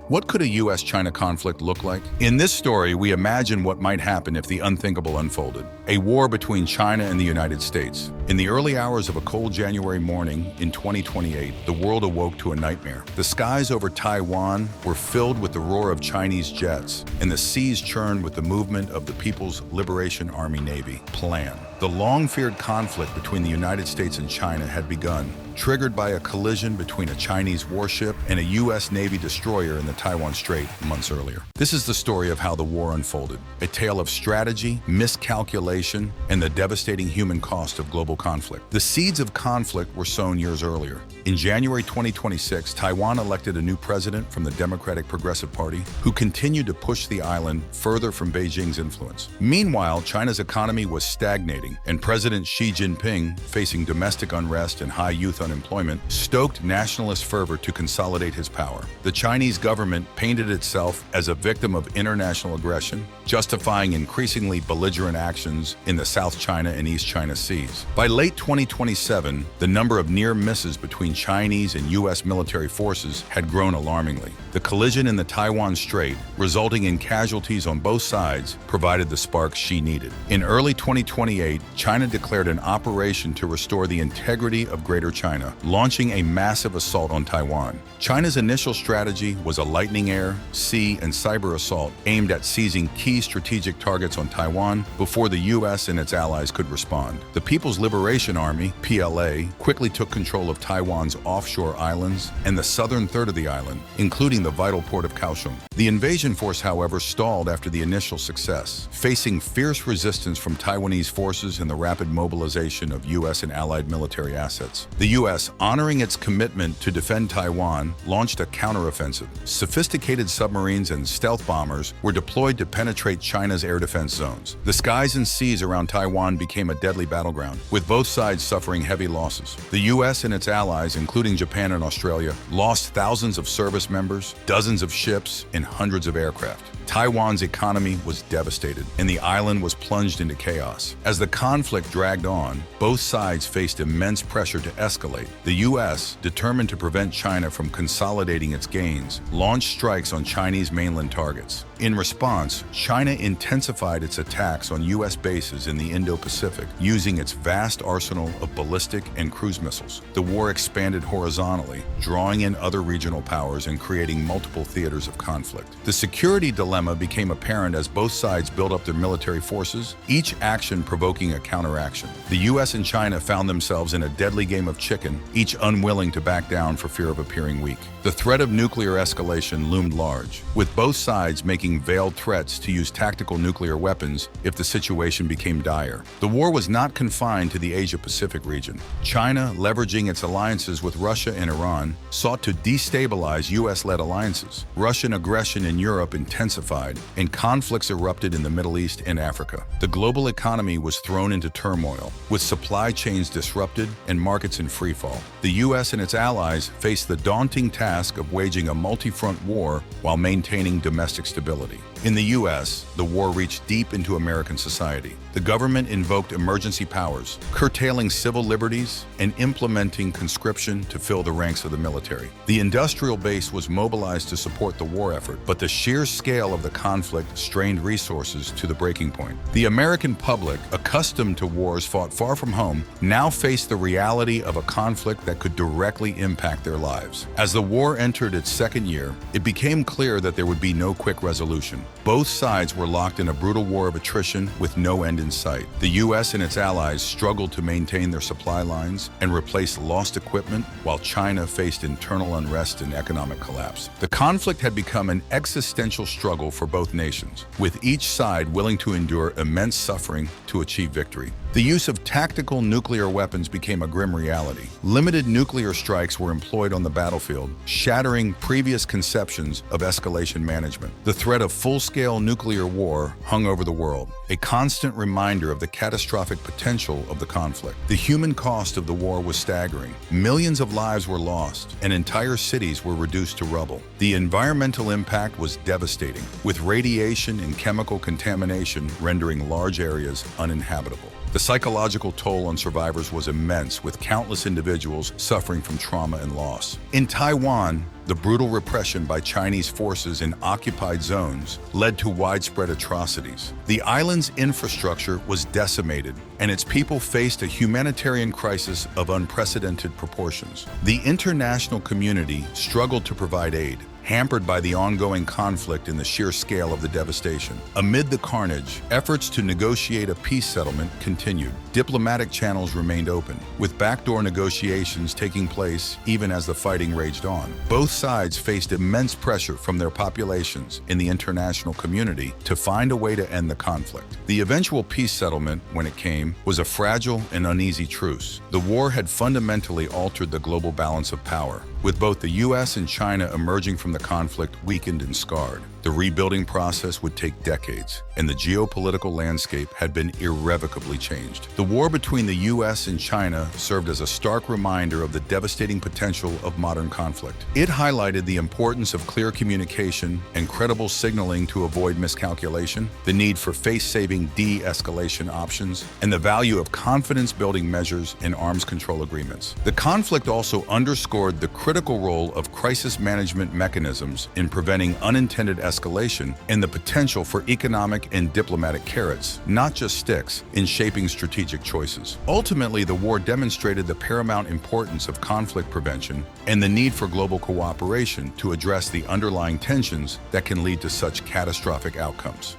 What could a US-China conflict look like? In this story, we imagine what might happen if the unthinkable unfolded. A war between China and the United States. In the early hours of a cold January morning in 2028, the world awoke to a nightmare. The skies over Taiwan were filled with the roar of Chinese jets, and the seas churned with the movement of the People's Liberation Army Navy, PLAN. The long-feared conflict between the United States and China had begun, triggered by a collision between a Chinese warship and a U.S. Navy destroyer in the Taiwan Strait months earlier. This is the story of how the war unfolded, a tale of strategy, miscalculation, and the devastating human cost of global conflict. The seeds of conflict were sown years earlier. In January 2026, Taiwan elected a new president from the Democratic Progressive Party who continued to push the island further from Beijing's influence. Meanwhile, China's economy was stagnating, and President Xi Jinping, facing domestic unrest and high youth unemployment, stoked nationalist fervor to consolidate his power. The Chinese government painted itself as a victim of international aggression, justifying increasingly belligerent actions in the South China and East China Seas. By late 2027, the number of near misses between Chinese and U.S. military forces had grown alarmingly. The collision in the Taiwan Strait, resulting in casualties on both sides, provided the spark Xi needed. In early 2028, China declared an operation to restore the integrity of Greater China, launching a massive assault on Taiwan. China's initial strategy was a lightning air, sea, and cyber assault aimed at seizing key strategic targets on Taiwan before the U.S. and its allies could respond. The People's Liberation Army, PLA, quickly took control of Taiwan's offshore islands and the southern third of the island, including the vital port of Kaohsiung. The invasion force, however, stalled after the initial success, facing fierce resistance from Taiwanese forces and the rapid mobilization of U.S. and allied military assets. The U.S., honoring its commitment to defend Taiwan, launched a counteroffensive. Sophisticated submarines and stealth bombers were deployed to penetrate China's air defense zones. The skies and seas around Taiwan became a deadly battleground, with both sides suffering heavy losses. The U.S. and its allies, including Japan and Australia, lost thousands of service members, dozens of ships, and hundreds of aircraft. Taiwan's economy was devastated, and the island was plunged into chaos. As the conflict dragged on, both sides faced immense pressure to escalate. The U.S., determined to prevent China from consolidating its gains, launched strikes on Chinese mainland targets. In response, China intensified its attacks on U.S. bases in the Indo-Pacific, using its vast arsenal of ballistic and cruise missiles. The war expanded horizontally, drawing in other regional powers and creating multiple theaters of conflict. The security dilemma became apparent as both sides built up their military forces, each action provoking a counteraction. The U.S. and China found themselves in a deadly game of chicken, each unwilling to back down for fear of appearing weak. The threat of nuclear escalation loomed large, with both sides making veiled threats to use tactical nuclear weapons if the situation became dire. The war was not confined to the Asia-Pacific region. China, leveraging its alliances with Russia and Iran, sought to destabilize U.S.-led alliances. Russian aggression in Europe intensified, and conflicts erupted in the Middle East and Africa. The global economy was thrown into turmoil, with supply chains disrupted and markets in freefall. The U.S. and its allies faced the daunting task of waging a multi-front war while maintaining domestic stability. In the U.S., the war reached deep into American society. The government invoked emergency powers, curtailing civil liberties and implementing conscription to fill the ranks of the military. The industrial base was mobilized to support the war effort, but the sheer scale of the conflict strained resources to the breaking point. The American public, accustomed to wars fought far from home, now faced the reality of a conflict that could directly impact their lives. As the war entered its second year, it became clear that there would be no quick resolution. Both sides were locked in a brutal war of attrition with no end in sight. The U.S. and its allies struggled to maintain their supply lines and replace lost equipment, while China faced internal unrest and economic collapse. The conflict had become an existential struggle for both nations, with each side willing to endure immense suffering to achieve victory. The use of tactical nuclear weapons became a grim reality. Limited nuclear strikes were employed on the battlefield, shattering previous conceptions of escalation management. The threat of full-scale nuclear war hung over the world, a constant reminder of the catastrophic potential of the conflict. The human cost of the war was staggering. Millions of lives were lost, and entire cities were reduced to rubble. The environmental impact was devastating, with radiation and chemical contamination rendering large areas uninhabitable. The psychological toll on survivors was immense, with countless individuals suffering from trauma and loss. In Taiwan, the brutal repression by Chinese forces in occupied zones led to widespread atrocities. The island's infrastructure was decimated, and its people faced a humanitarian crisis of unprecedented proportions. The international community struggled to provide aid, hampered by the ongoing conflict and the sheer scale of the devastation. Amid the carnage, efforts to negotiate a peace settlement continued. Diplomatic channels remained open, with backdoor negotiations taking place even as the fighting raged on. Both sides faced immense pressure from their populations in the international community to find a way to end the conflict. The eventual peace settlement, when it came, was a fragile and uneasy truce. The war had fundamentally altered the global balance of power, with both the US and China emerging from the conflict weakened and scarred. The rebuilding process would take decades, and the geopolitical landscape had been irrevocably changed. The war between the US and China served as a stark reminder of the devastating potential of modern conflict. It highlighted the importance of clear communication and credible signaling to avoid miscalculation, the need for face-saving de-escalation options, and the value of confidence-building measures and arms control agreements. The conflict also underscored the critical role of crisis management mechanisms in preventing unintended escalation and the potential for economic and diplomatic carrots, not just sticks, in shaping strategic choices. Ultimately, the war demonstrated the paramount importance of conflict prevention and the need for global cooperation to address the underlying tensions that can lead to such catastrophic outcomes.